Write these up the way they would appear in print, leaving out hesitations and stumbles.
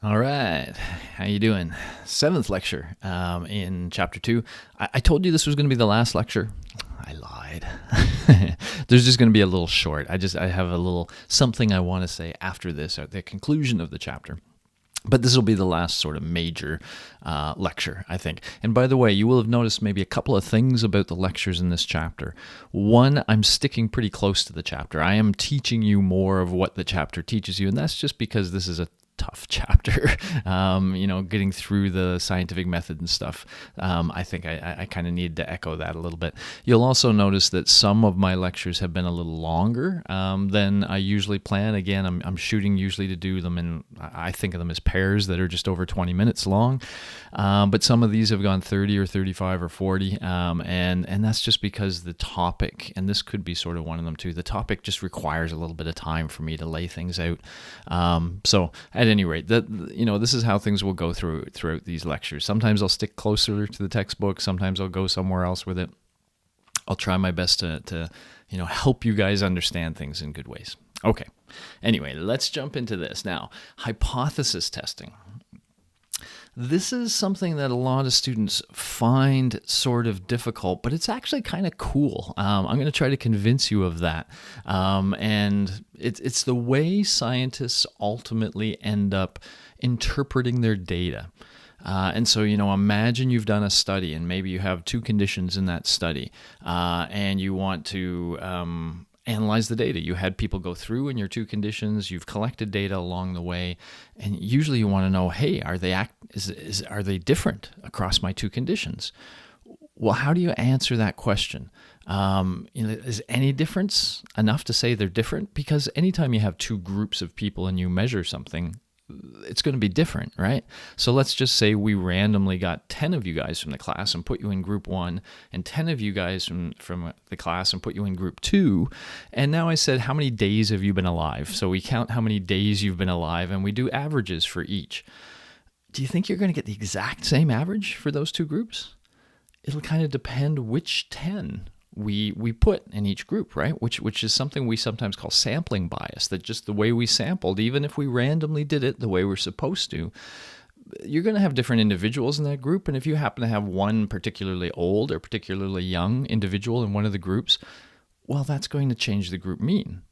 All right, how you doing? Seventh lecture in chapter 2. I told you this was going to be the last lecture. I lied. There's just going to be a little short. I have a little something I want to say after this, at the conclusion of the chapter. But this will be the last sort of major lecture, I think. And by the way, you will have noticed maybe a couple of things about the lectures in this chapter. One, I'm sticking pretty close to the chapter. I am teaching you more of what the chapter teaches you, and that's just because this is a tough chapter, getting through the scientific method and stuff. I think I kind of need to echo that a little bit. You'll also notice that some of my lectures have been a little longer than I usually plan. Again, I'm shooting usually to do them in, I think of them as pairs that are just over 20 minutes long. But some of these have gone 30 or 35 or 40. And that's just because the topic, and this could be sort of one of them too, the topic just requires a little bit of time for me to lay things out. So at any rate, this is how things will go throughout these lectures. Sometimes I'll stick closer to the textbook. Sometimes I'll go somewhere else with it. I'll try my best to help you guys understand things in good ways. Okay. Anyway, let's jump into this. Now, hypothesis testing. This is something that a lot of students find sort of difficult, but it's actually kind of cool. I'm going to try to convince you of that. And it's the way scientists ultimately end up interpreting their data. And so, imagine you've done a study and maybe you have two conditions in that study and you want to analyze the data. You had people go through in your two conditions. You've collected data along the way, and usually you want to know, hey, are they different across my two conditions? Well, how do you answer that question? Is any difference enough to say they're different? Because anytime you have two groups of people and you measure something, it's going to be different, right? So let's just say we randomly got 10 of you guys from the class and put you in group 1, and 10 of you guys from the class and put you in group 2. And now I said, how many days have you been alive? So we count how many days you've been alive, and we do averages for each. Do you think you're going to get the exact same average for those two groups? It'll kind of depend which 10 we put in each group, right? Which is something we sometimes call sampling bias, that just the way we sampled, even if we randomly did it the way we're supposed to, you're going to have different individuals in that group. And if you happen to have one particularly old or particularly young individual in one of the groups, well, that's going to change the group mean.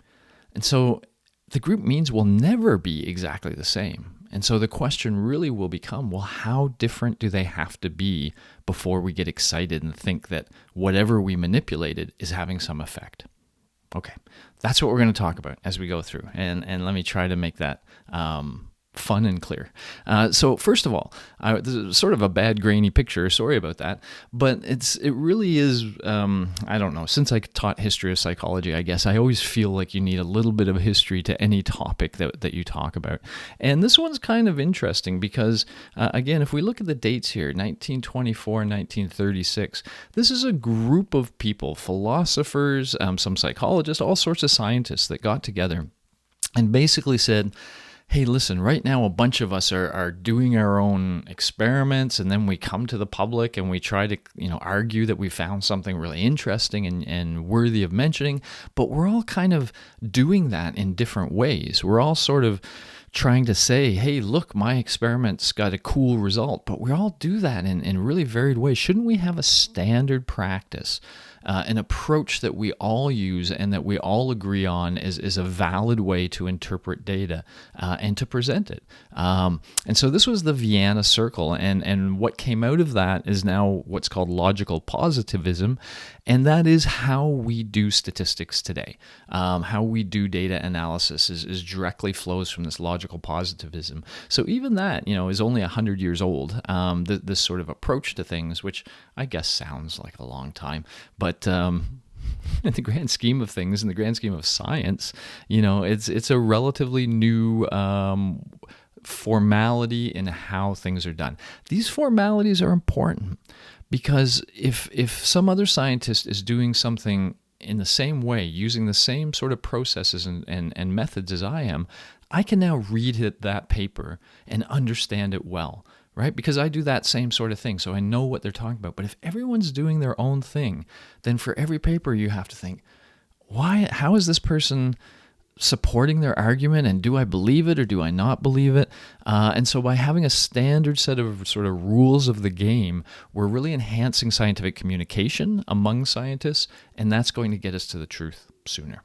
And so the group means will never be exactly the same. And so the question really will become, well, how different do they have to be before we get excited and think that whatever we manipulated is having some effect? Okay, that's what we're going to talk about as we go through. And let me try to make that fun and clear. So first of all, this is sort of a bad grainy picture. Sorry about that. But it really is, I don't know, since I taught history of psychology, I guess I always feel like you need a little bit of history to any topic that you talk about. And this one's kind of interesting because, again, if we look at the dates here, 1924 and 1936, this is a group of people, philosophers, some psychologists, all sorts of scientists that got together and basically said, hey, listen, right now a bunch of us are doing our own experiments, and then we come to the public and we try to argue that we found something really interesting and worthy of mentioning, but we're all kind of doing that in different ways. We're all sort of trying to say, hey, look, my experiment's got a cool result, but we all do that in really varied ways. Shouldn't we have a standard practice, an approach that we all use and that we all agree on is a valid way to interpret data and to present it? And so this was the Vienna Circle, and what came out of that is now what's called logical positivism, and that is how we do statistics today. How we do data analysis is directly flows from this logical positivism. So even that, is only 100 years old, this sort of approach to things, which I guess sounds like a long time, but in the grand scheme of things, in the grand scheme of science, it's a relatively new formality in how things are done. These formalities are important because if some other scientist is doing something in the same way, using the same sort of processes and methods as I am, I can now read that paper and understand it well, right? Because I do that same sort of thing, so I know what they're talking about. But if everyone's doing their own thing, then for every paper you have to think, how is this person supporting their argument, and do I believe it or do I not believe it? And so by having a standard set of sort of rules of the game, we're really enhancing scientific communication among scientists, and that's going to get us to the truth sooner.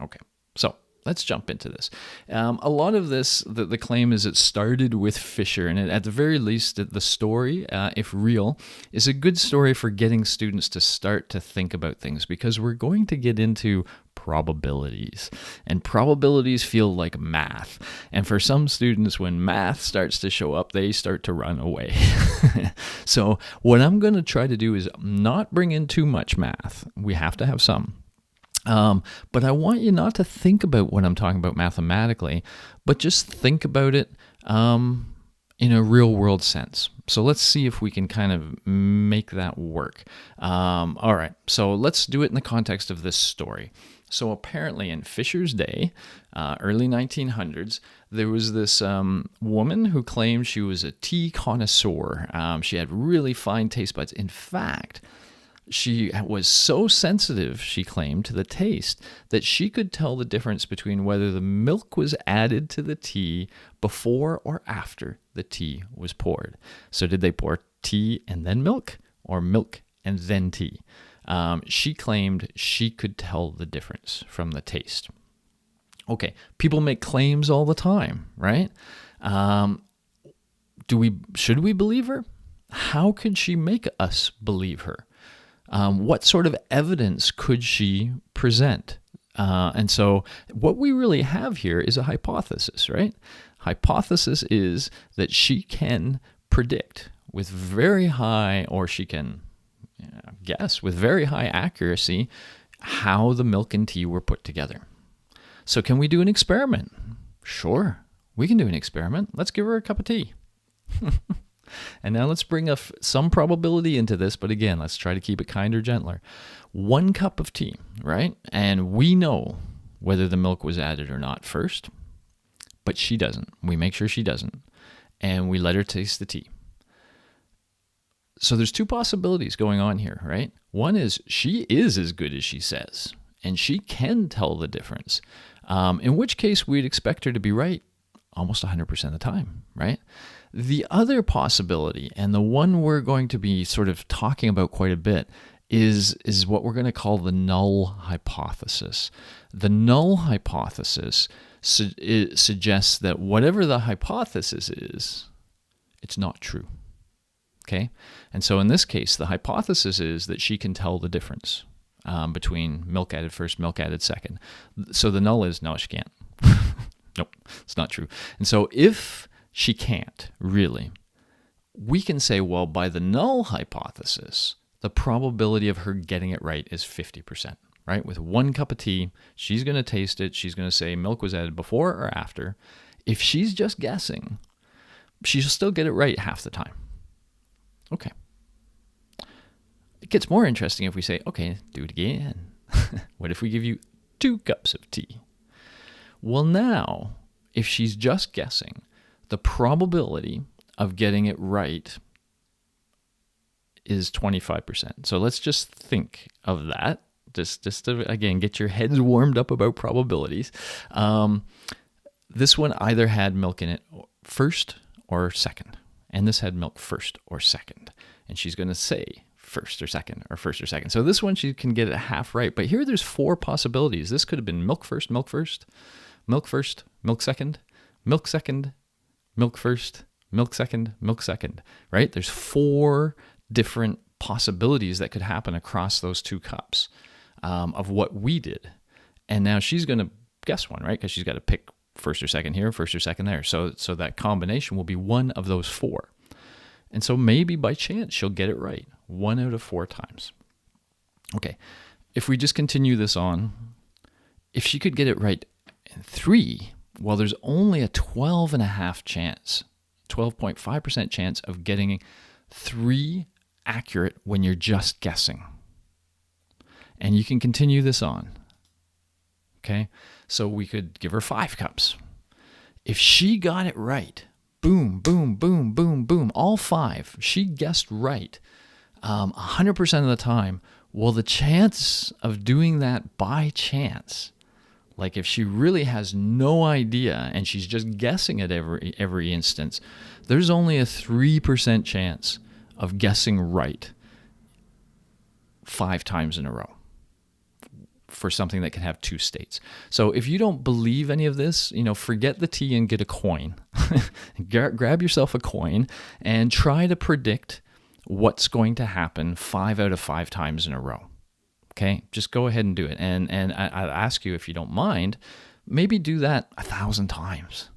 Okay, so let's jump into this. A lot of this, the claim is it started with Fisher, and at the very least, the story, if real, is a good story for getting students to start to think about things, because we're going to get into probabilities, and probabilities feel like math. And for some students, when math starts to show up, they start to run away. So what I'm going to try to do is not bring in too much math. We have to have some. But I want you not to think about what I'm talking about mathematically, but just think about it in a real world sense. So let's see if we can kind of make that work. All right, so let's do it in the context of this story. So apparently in Fisher's day, early 1900s, there was this woman who claimed she was a tea connoisseur. She had really fine taste buds. In fact, she was so sensitive, she claimed, to the taste that she could tell the difference between whether the milk was added to the tea before or after the tea was poured. So did they pour tea and then milk, or milk and then tea? She claimed she could tell the difference from the taste. Okay, people make claims all the time, right? Should we believe her? How could she make us believe her? What sort of evidence could she present? And so what we really have here is a hypothesis, right? Hypothesis is that she can predict with very high, or she can guess with very high accuracy, how the milk and tea were put together. So can we do an experiment? Sure, we can do an experiment. Let's give her a cup of tea. And now let's bring some probability into this, but again, let's try to keep it kinder, gentler. 1 cup of tea, right? And we know whether the milk was added or not first, but she doesn't. We make sure she doesn't, and we let her taste the tea. So there's 2 possibilities going on here, right? One is she is as good as she says, and she can tell the difference, in which case we'd expect her to be right almost 100% of the time, right? The other possibility, and the one we're going to be sort of talking about quite a bit, is what we're going to call the null hypothesis. The null hypothesis suggests that whatever the hypothesis is, it's not true. Okay? And so in this case, the hypothesis is that she can tell the difference between milk added first, milk added second. So the null is, no, she can't. Nope, it's not true. And so if she can't, really, we can say, well, by the null hypothesis, the probability of her getting it right is 50%, right? With 1 cup of tea, she's going to taste it. She's going to say milk was added before or after. If she's just guessing, she'll still get it right half the time. Okay. It gets more interesting if we say, okay, do it again. What if we give you 2 cups of tea? Well, now, if she's just guessing, the probability of getting it right is 25%. So let's just think of that, just to, again, get your heads warmed up about probabilities. This one either had milk in it first or second, and this had milk first or second. And she's going to say first or second or first or second. So this one she can get it half right. But here there's 4 possibilities. This could have been milk first, milk first, milk first, milk second, milk second, milk first, milk second, milk second, right? There's 4 different possibilities that could happen across those 2 cups of what we did. And now she's going to guess one, right? Because she's got to pick first or second here, first or second there. So that combination will be one of those 4. And so maybe by chance she'll get it right 1 out of 4 times. Okay, if we just continue this on, if she could get it right in 3, well, there's only a 12.5% chance of getting 3 accurate when you're just guessing. And you can continue this on. Okay, so we could give her 5 cups. If she got it right, boom, boom, boom, boom, boom, all 5, she guessed right 100% of the time, well, the chance of doing that by chance, like if she really has no idea and she's just guessing at every instance, there's only a 3% chance of guessing right 5 times in a row for something that can have 2 states. So if you don't believe any of this, forget the tea and get a coin. Grab yourself a coin and try to predict what's going to happen 5 out of 5 times in a row. Okay, just go ahead and do it. And I'd ask you, if you don't mind, maybe do that 1,000 times.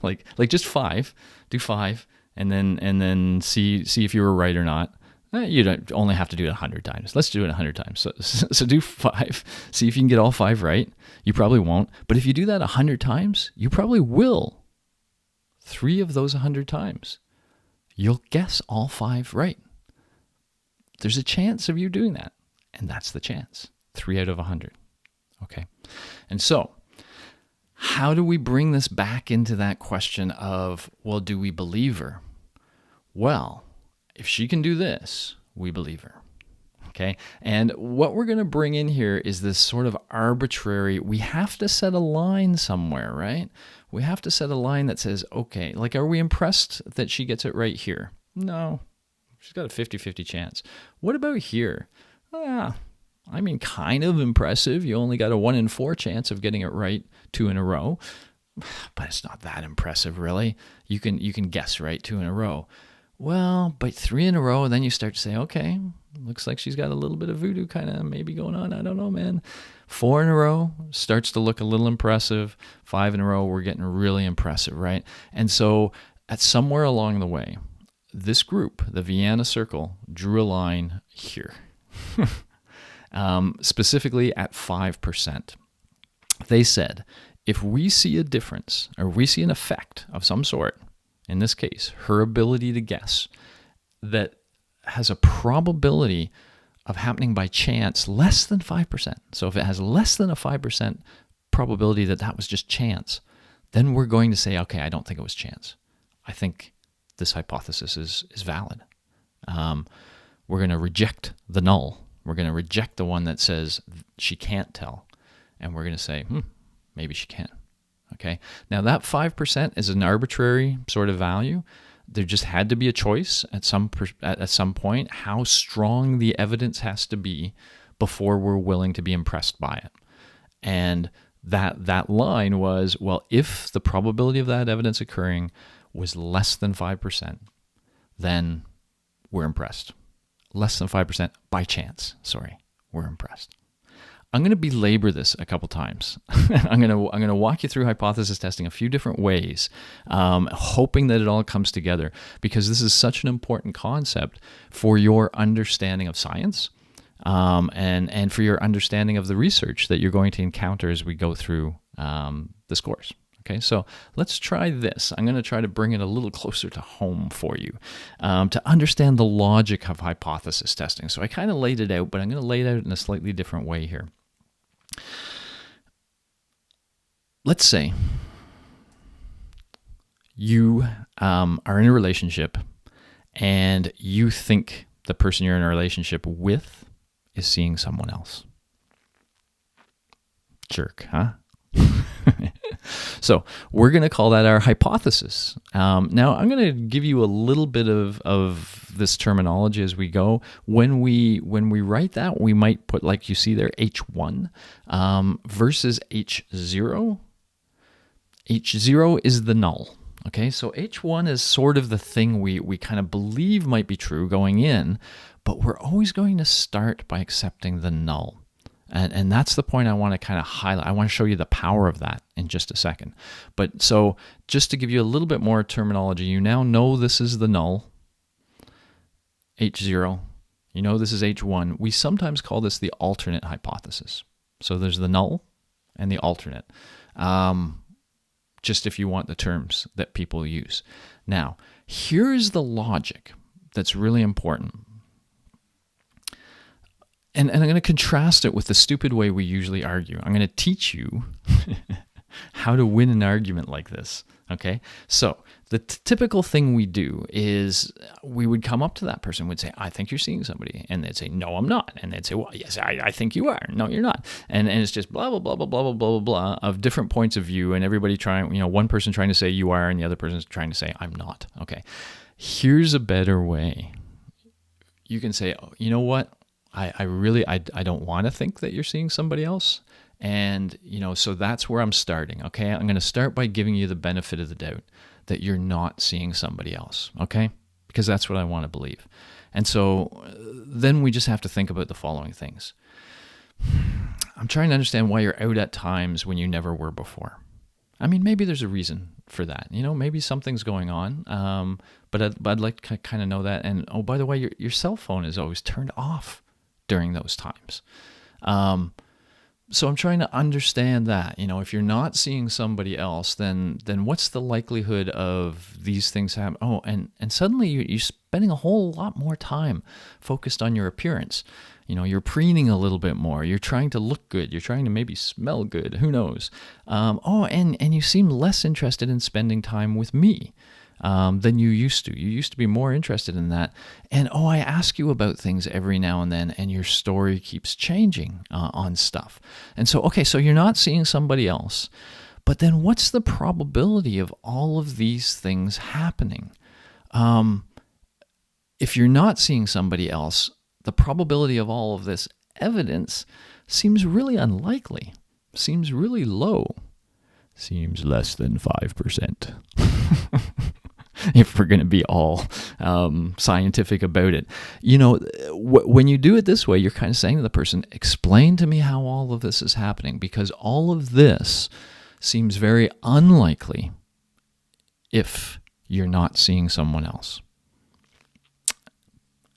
like just 5. Do 5, and then see if you were right or not. You don't only have to do it 100 times. Let's do it 100 times. So do 5. See if you can get all 5 right. You probably won't. But if you do that 100 times, you probably will. 3 of those 100 times, you'll guess all 5 right. There's a chance of you doing that. And that's the chance. 3 out of 100. Okay. And so, how do we bring this back into that question of, well, do we believe her? Well, if she can do this, we believe her. Okay. And what we're going to bring in here is this sort of arbitrary, we have to set a line somewhere, right? We have to set a line that says, okay, like, are we impressed that she gets it right here? No. She's got a 50-50 chance. What about here? Kind of impressive. You only got a 1 in 4 chance of getting it right 2 in a row. But it's not that impressive, really. You can guess right 2 in a row. Well, but 3 in a row, and then you start to say, okay, looks like she's got a little bit of voodoo kind of maybe going on. I don't know, man. 4 in a row starts to look a little impressive. 5 in a row, we're getting really impressive, right? And so at somewhere along the way, this group, the Vienna Circle, drew a line here, specifically at 5%. They said, if we see a difference, or we see an effect of some sort, in this case, her ability to guess, that has a probability of happening by chance less than 5%. So if it has less than a 5% probability that was just chance, then we're going to say, okay, I don't think it was chance. I think this hypothesis is valid. We're going to reject the null. We're going to reject the one that says she can't tell. And we're going to say, maybe she can. Okay. Now that 5% is an arbitrary sort of value. There just had to be a choice at some point how strong the evidence has to be before we're willing to be impressed by it. And that line was, well, if the probability of that evidence occurring was less than 5%, then we're impressed. Less than 5% by chance. We're impressed. I'm going to belabor this a couple times. I'm going to walk you through hypothesis testing a few different ways, hoping that it all comes together, because this is such an important concept for your understanding of science, and for your understanding of the research that you're going to encounter as we go through this course. Okay, so let's try this. I'm going to try to bring it a little closer to home for you to understand the logic of hypothesis testing. So I kind of laid it out, but I'm going to lay it out in a slightly different way here. Let's say you are in a relationship and you think the person you're in a relationship with is seeing someone else. Jerk, huh? So we're going to call that our hypothesis. Now, I'm going to give you a little bit of this terminology as we go. When we write that, we might put, like you see there, H1 versus H0. H0 is the null. Okay, so H1 is sort of the thing we kind of believe might be true going in, but we're always going to start by accepting the null. And that's the point I want to kind of highlight. I want to show you the power of that in just a second. But so just to give you a little bit more terminology, you now know this is the null, H0. You know this is H1. We sometimes call this the alternate hypothesis. So there's the null and the alternate, just if you want the terms that people use. Now, here's the logic that's really important. And I'm going to contrast it with the stupid way we usually argue. I'm going to teach you how to win an argument like this. Okay, so the typical thing we do is we would come up to that person, would say, I think you're seeing somebody. And they'd say, no, I'm not. And they'd say, well, yes, I think you are. No, you're not. And it's just blah, blah, blah, blah, blah, blah, blah, blah, of different points of view. And everybody trying, one person trying to say you are, and the other person's trying to say I'm not. Okay, here's a better way. You can say, oh, you know what? I really don't want to think that you're seeing somebody else. And, so that's where I'm starting, okay? I'm going to start by giving you the benefit of the doubt that you're not seeing somebody else, okay? Because that's what I want to believe. And so then we just have to think about the following things. I'm trying to understand why you're out at times when you never were before. I mean, maybe there's a reason for that. Maybe something's going on, but I'd like to kind of know that. And, oh, by the way, your cell phone is always turned off during those times. So I'm trying to understand that, if you're not seeing somebody else, then what's the likelihood of these things happen? Oh, and suddenly you're spending a whole lot more time focused on your appearance. You're preening a little bit more. You're trying to look good. You're trying to maybe smell good. Who knows? And you seem less interested in spending time with me than you used to. You used to be more interested in that. And, I ask you about things every now and then, and your story keeps changing on stuff. And so, okay, so you're not seeing somebody else. But then what's the probability of all of these things happening? If you're not seeing somebody else, the probability of all of this evidence seems really unlikely, seems really low, seems less than 5%. If we're going to be all scientific about it. When you do it this way, you're kind of saying to the person, explain to me how all of this is happening, because all of this seems very unlikely if you're not seeing someone else.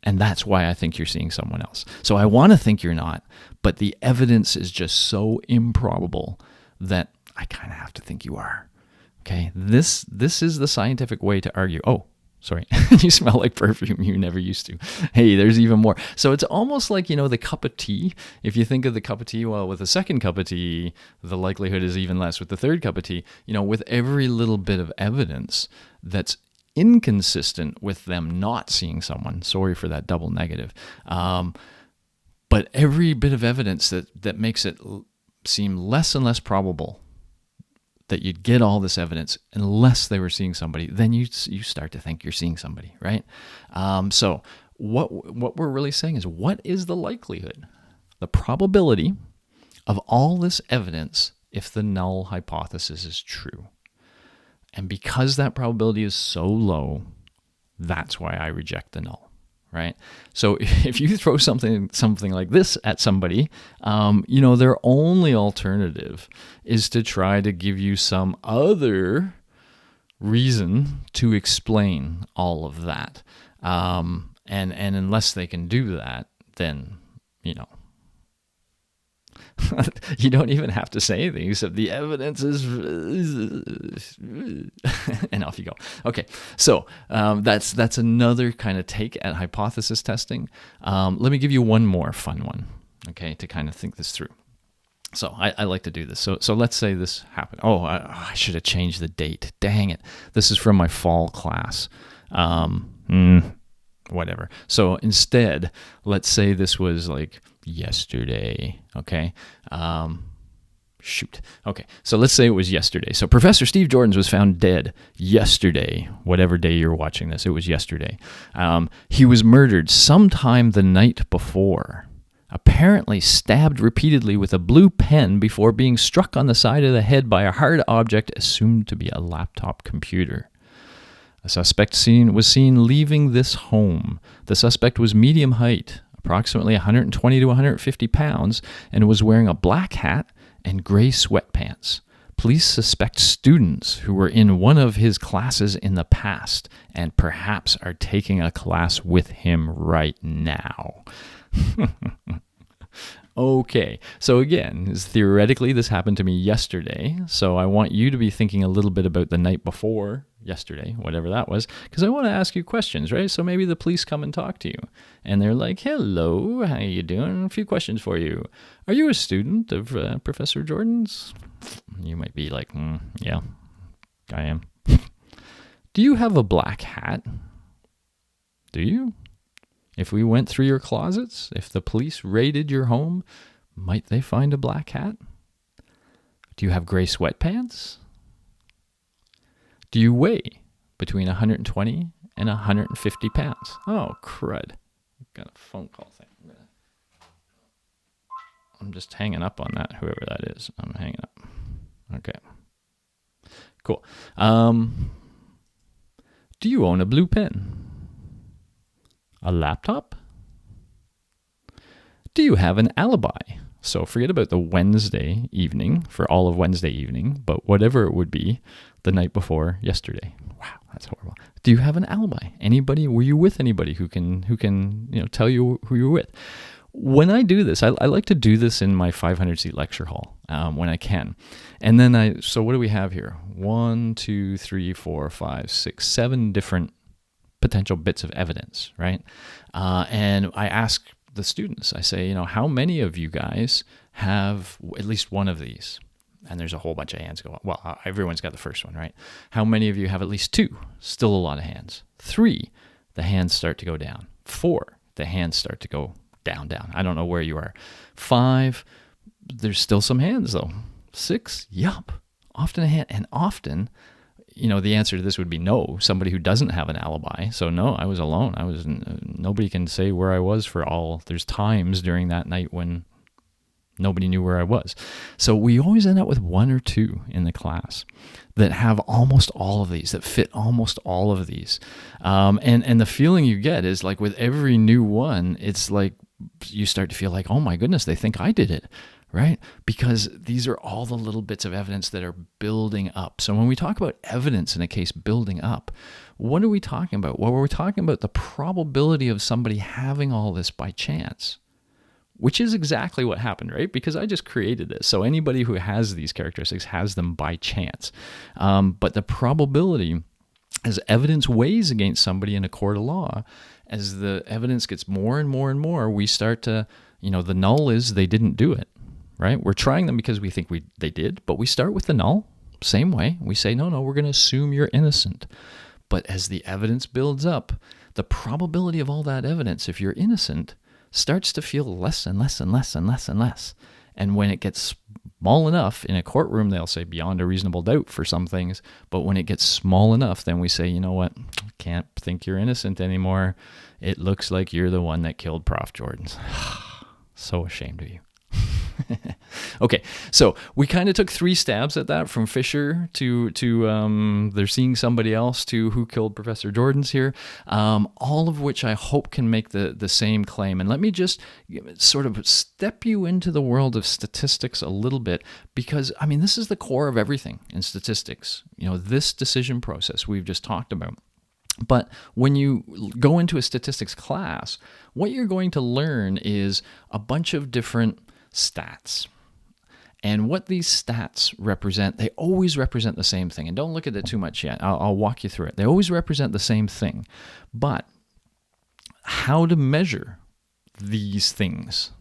And that's why I think you're seeing someone else. So I want to think you're not, but the evidence is just so improbable that I kind of have to think you are. Okay, this is the scientific way to argue. Oh, sorry, you smell like perfume you never used to. Hey, there's even more. So it's almost like, the cup of tea. If you think of the cup of tea, well, with the second cup of tea, the likelihood is even less. With the third cup of tea, with every little bit of evidence that's inconsistent with them not seeing someone. Sorry for that double negative. But every bit of evidence that makes it seem less and less probable that you'd get all this evidence unless they were seeing somebody, then you start to think you're seeing somebody, right? So what we're really saying is, what is the likelihood, the probability of all this evidence if the null hypothesis is true? And because that probability is so low, that's why I reject the null. Right? So if you throw something like this at somebody, their only alternative is to try to give you some other reason to explain all of that. And unless they can do that, then, you don't even have to say anything except the evidence is, and off you go. Okay, so that's another kind of take at hypothesis testing. Let me give you one more fun one, okay, to kind of think this through. So I like to do this. So let's say this happened. Oh, I should have changed the date. Dang it. This is from my fall class. Whatever. So instead, let's say this was like yesterday, okay? Shoot. Okay, so let's say it was yesterday. So Professor Steve Jordan was found dead yesterday, whatever day you're watching this, it was yesterday. He was murdered sometime the night before, apparently stabbed repeatedly with a blue pen before being struck on the side of the head by a hard object assumed to be a laptop computer. A suspect was seen leaving this home. The suspect was medium height, approximately 120 to 150 pounds, and was wearing a black hat and gray sweatpants. Police suspect students who were in one of his classes in the past and perhaps are taking a class with him right now. Okay, so again, theoretically this happened to me yesterday, so I want you to be thinking a little bit about the night before yesterday, whatever that was, because I want to ask you questions, right? So maybe the police come and talk to you and they're like, hello, how you doing? A few questions for you. Are you a student of Professor Jordan's? You might be like, yeah, I am. Do you have a black hat? Do you? If we went through your closets, if the police raided your home, might they find a black hat? Do you have gray sweatpants? Do you weigh between 120 and 150 pounds? Oh, crud. Got a phone call thing. I'm just hanging up on that, whoever that is. I'm hanging up. Okay. Cool. Do you own a blue pen? A laptop? Do you have an alibi? So forget about the Wednesday evening for all of Wednesday evening, but whatever it would be the night before yesterday. Wow, that's horrible. Do you have an alibi? Anybody? Were you with anybody who can tell you who you're with? When I do this, I like to do this in my 500-seat lecture hall when I can. And then so what do we have here? 1, 2, 3, 4, 5, 6, 7 different potential bits of evidence, right? And I ask the students, I say, how many of you guys have at least one of these? And there's a whole bunch of hands go up. Well, everyone's got the first one, right? How many of you have at least 2? Still a lot of hands. 3, the hands start to go down. 4, the hands start to go down. I don't know where you are. 5, there's still some hands though. 6, yup, often a hand. And often, the answer to this would be no, somebody who doesn't have an alibi. So no, I was alone. Nobody can say where I was there's times during that night when nobody knew where I was. So we always end up with 1 or 2 in the class that have almost all of these, that fit almost all of these. And the feeling you get is like with every new one, it's like you start to feel like, oh my goodness, they think I did it. Right? Because these are all the little bits of evidence that are building up. So when we talk about evidence in a case building up, what are we talking about? Well, we're talking about the probability of somebody having all this by chance, which is exactly what happened, right? Because I just created this. So anybody who has these characteristics has them by chance. But the probability, as evidence weighs against somebody in a court of law, as the evidence gets more and more and more, we start to, the null is they didn't do it. Right? We're trying them because we think they did, but we start with the null, same way. We say, no, we're going to assume you're innocent. But as the evidence builds up, the probability of all that evidence, if you're innocent, starts to feel less and less and less and less and less. And when it gets small enough, in a courtroom, they'll say beyond a reasonable doubt for some things, but when it gets small enough, then we say, you know what, can't think you're innocent anymore. It looks like you're the one that killed Prof. Jordan's. So ashamed of you. Okay, so we kind of took 3 stabs at that, from Fisher to they're seeing somebody else to who killed Professor Jordan's here, all of which I hope can make the same claim. And let me just sort of step you into the world of statistics a little bit, because, this is the core of everything in statistics. This decision process we've just talked about. But when you go into a statistics class, what you're going to learn is a bunch of different stats. And what these stats represent, they always represent the same thing. And don't look at it too much yet. I'll walk you through it. They always represent the same thing. But how to measure these things,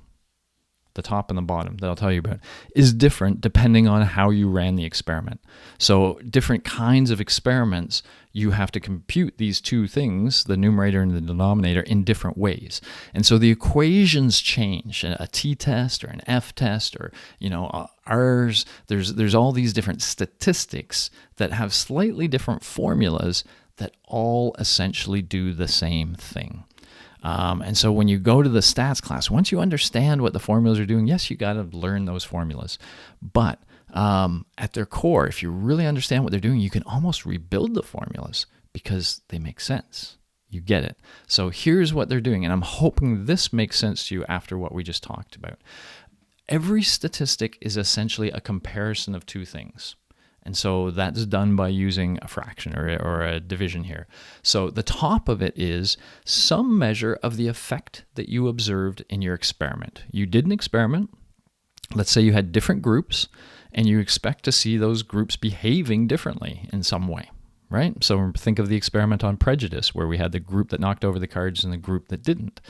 the top and the bottom that I'll tell you about, is different depending on how you ran the experiment. So different kinds of experiments, you have to compute these 2 things, the numerator and the denominator, in different ways. And so the equations change. A t-test or an f-test or, R's, there's all these different statistics that have slightly different formulas that all essentially do the same thing. And so when you go to the stats class, once you understand what the formulas are doing, yes, you got to learn those formulas. But at their core, if you really understand what they're doing, you can almost rebuild the formulas because they make sense. You get it. So here's what they're doing, and I'm hoping this makes sense to you after what we just talked about. Every statistic is essentially a comparison of 2 things. And so that's done by using a fraction or a division here. So the top of it is some measure of the effect that you observed in your experiment. You did an experiment. Let's say you had different groups, and you expect to see those groups behaving differently in some way, right? So think of the experiment on prejudice, where we had the group that knocked over the cards and the group that didn't.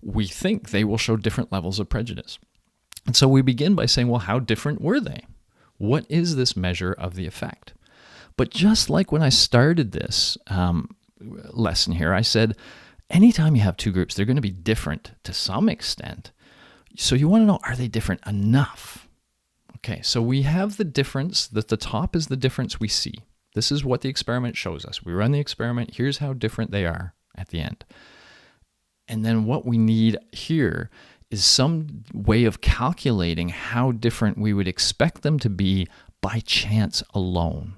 We think they will show different levels of prejudice. And so we begin by saying, well, how different were they? What is this measure of the effect? But just like when I started this lesson here, I said, anytime you have two groups, they're going to be different to some extent. So you want to know, are they different enough? Okay, so we have the difference, that the top is the difference we see. This is what the experiment shows us. We run the experiment, here's how different they are at the end. And then what we need here is some way of calculating how different we would expect them to be by chance alone.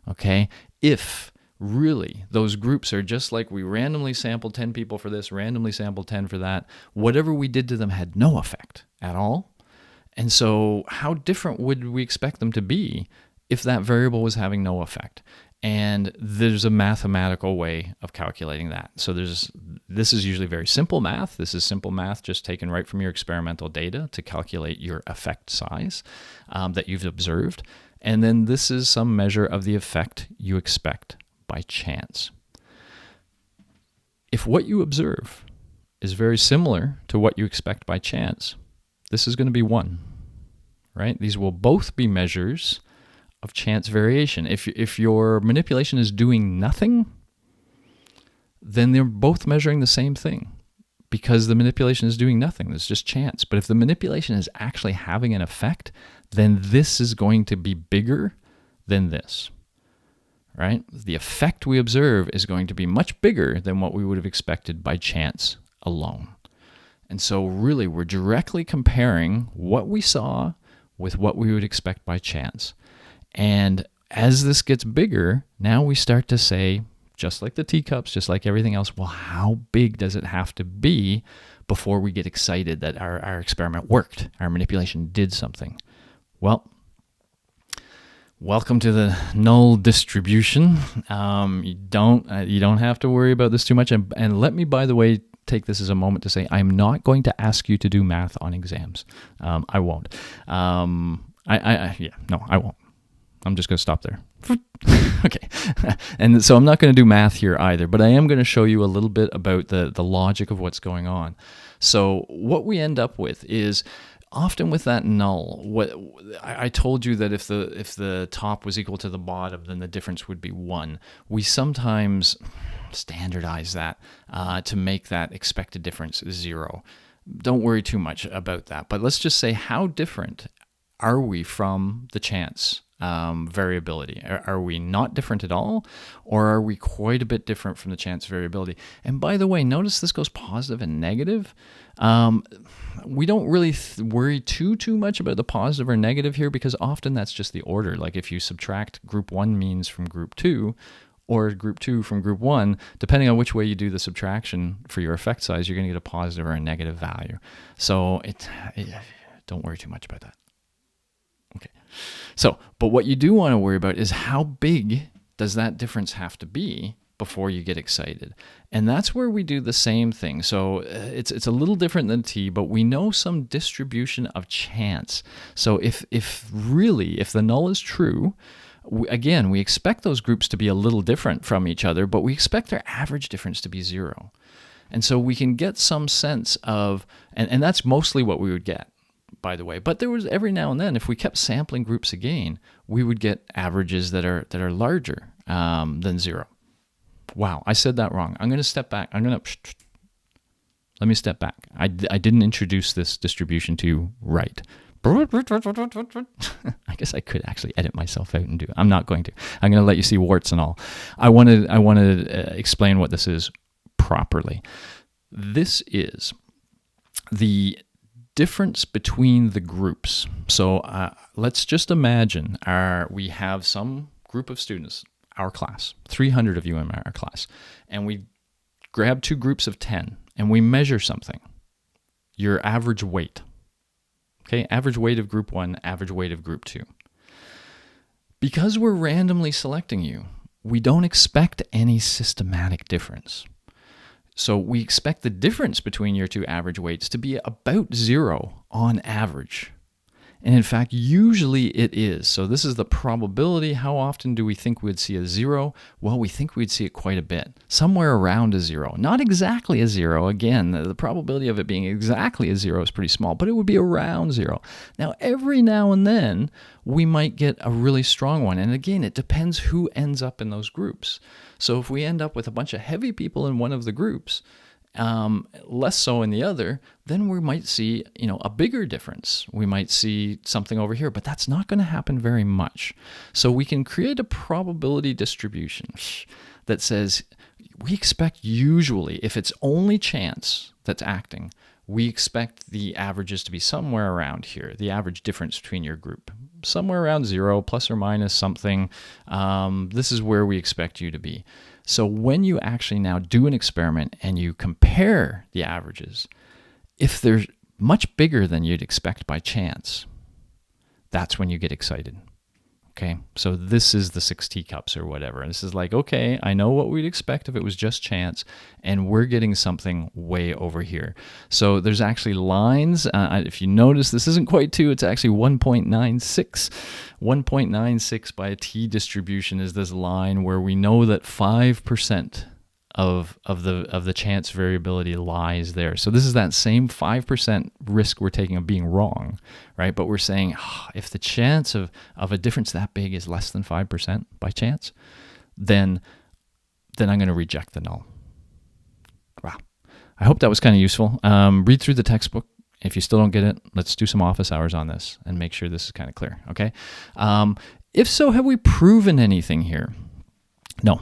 Okay? If really those groups are just like we randomly sampled 10 people for this, randomly sampled 10 for that, whatever we did to them had no effect at all. And so how different would we expect them to be if that variable was having no effect? And there's a mathematical way of calculating that. So this is usually very simple math. This is simple math just taken right from your experimental data to calculate your effect size that you've observed. And then this is some measure of the effect you expect by chance. If what you observe is very similar to what you expect by chance, this is going to be 1, right? These will both be measures of chance variation. If your manipulation is doing nothing, then they're both measuring the same thing, because the manipulation is doing nothing. It's just chance. But if the manipulation is actually having an effect, then this is going to be bigger than this, right? The effect we observe is going to be much bigger than what we would have expected by chance alone. And so really we're directly comparing what we saw with what we would expect by chance. And as this gets bigger, now we start to say, just like the teacups, just like everything else, well, how big does it have to be before we get excited that our experiment worked, our manipulation did something? Well, welcome to the null distribution. You don't have to worry about this too much. And let me, by the way, take this as a moment to say I'm not going to ask you to do math on exams. I won't. I won't. I'm just going to stop there. Okay. And so I'm not going to do math here either, but I am going to show you a little bit about the logic of what's going on. So what we end up with is often with that null, what I told you that if the top was equal to the bottom, then the difference would be 1. We sometimes standardize that to make that expected difference 0. Don't worry too much about that, but let's just say, how different are we from the chance variability? Are we not different at all, or are we quite a bit different from the chance variability? And by the way, notice this goes positive and negative. We don't really worry too much about the positive or negative here, because often that's just the order. Like if you subtract group 1 means from group 2, or group 2 from group 1, depending on which way you do the subtraction for your effect size, you're going to get a positive or a negative value. So don't worry too much about that. Okay. So, but what you do want to worry about is how big does that difference have to be before you get excited? And that's where we do the same thing. So it's a little different than T, but we know some distribution of chance. So if the null is true, again, we expect those groups to be a little different from each other, but we expect their average difference to be 0. And so we can get some sense of, and that's mostly what we would get, by the way. But there was every now and then, if we kept sampling groups again, we would get averages that are larger than 0. Wow, I said that wrong. I'm going to step back. Let me step back. I didn't introduce this distribution to you right. I guess I could actually edit myself out and do it. I'm not going to. I'm going to let you see warts and all. I want to explain what this is properly. This is the difference between the groups. So let's just imagine we have some group of students, our class, 300 of you in our class, and we grab 2 groups of 10 and we measure something, your average weight. Okay, average weight of group 1, average weight of group 2. Because we're randomly selecting you, we don't expect any systematic difference. So we expect the difference between your 2 average weights to be about 0 on average. And in fact, usually it is. So this is the probability. How often do we think we'd see a 0? Well, we think we'd see it quite a bit, somewhere around a 0. Not exactly a 0. Again, the probability of it being exactly a 0 is pretty small, but it would be around 0. Now, every now and then, we might get a really strong one. And again, it depends who ends up in those groups. So if we end up with a bunch of heavy people in one of the groups, less so in the other, then we might see, a bigger difference. We might see something over here, but that's not going to happen very much. So we can create a probability distribution that says we expect usually, if it's only chance that's acting, we expect the averages to be somewhere around here, the average difference between your group, somewhere around 0, plus or minus something. This is where we expect you to be. So when you actually now do an experiment and you compare the averages, if they're much bigger than you'd expect by chance, that's when you get excited. Okay, so this is the 6 teacups or whatever. And this is like, okay, I know what we'd expect if it was just chance, and we're getting something way over here. So there's actually lines. If you notice, this isn't quite 2, it's actually 1.96. 1.96 by a t-distribution is this line where we know that 5% of the chance variability lies there. So this is that same 5% risk we're taking of being wrong, right? But we're saying if the chance of a difference that big is less than 5% by chance, then I'm going to reject the null. Wow. I hope that was kind of useful. Read through the textbook. If you still don't get it, let's do some office hours on this and make sure this is kind of clear, okay? If so, have we proven anything here? No.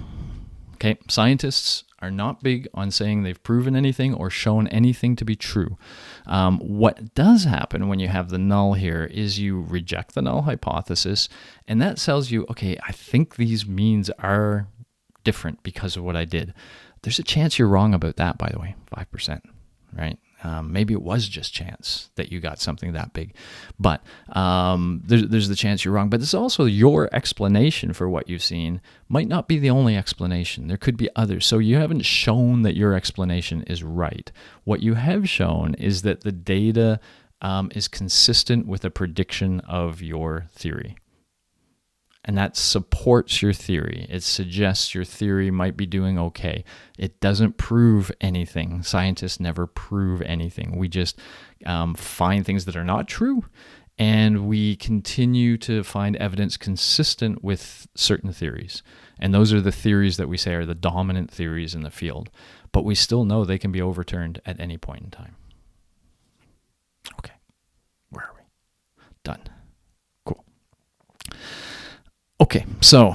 Okay, scientists are not big on saying they've proven anything or shown anything to be true. What does happen when you have the null here is you reject the null hypothesis, and that tells you, okay, I think these means are different because of what I did. There's a chance you're wrong about that, by the way, 5%, right? Maybe it was just chance that you got something that big, but there's the chance you're wrong. But it's also your explanation for what you've seen might not be the only explanation. There could be others. So you haven't shown that your explanation is right. What you have shown is that the data is consistent with a prediction of your theory. And that supports your theory. It suggests your theory might be doing okay. It doesn't prove anything. Scientists never prove anything. We just find things that are not true, and we continue to find evidence consistent with certain theories. And those are the theories that we say are the dominant theories in the field. But we still know they can be overturned at any point in time. Okay, where are we? Done. Cool. Okay, so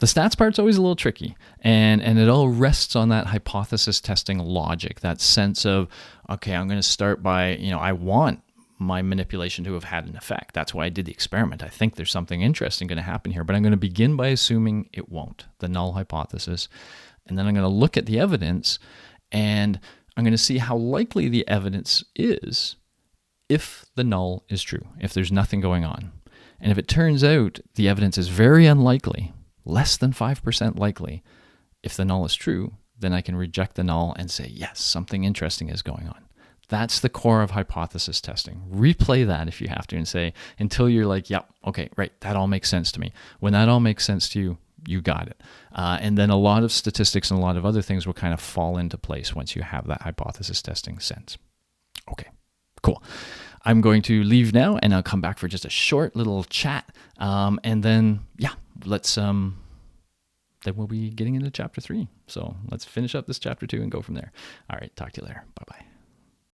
the stats part's always a little tricky, and it all rests on that hypothesis testing logic, that sense of, okay, I'm going to start by, I want my manipulation to have had an effect. That's why I did the experiment. I think there's something interesting going to happen here, but I'm going to begin by assuming it won't, the null hypothesis, and then I'm going to look at the evidence, and I'm going to see how likely the evidence is if the null is true, if there's nothing going on. And if it turns out the evidence is very unlikely, less than 5% likely, if the null is true, then I can reject the null and say, yes, something interesting is going on. That's the core of hypothesis testing. Replay that if you have to and say, until you're like, yep, okay, right, that all makes sense to me. When that all makes sense to you, you got it. And then a lot of statistics and a lot of other things will kind of fall into place once you have that hypothesis testing sense. Okay, cool. I'm going to leave now, and I'll come back for just a short little chat, and then then we'll be getting into chapter 3. So let's finish up this chapter 2 and go from there. All right, talk to you later. Bye bye.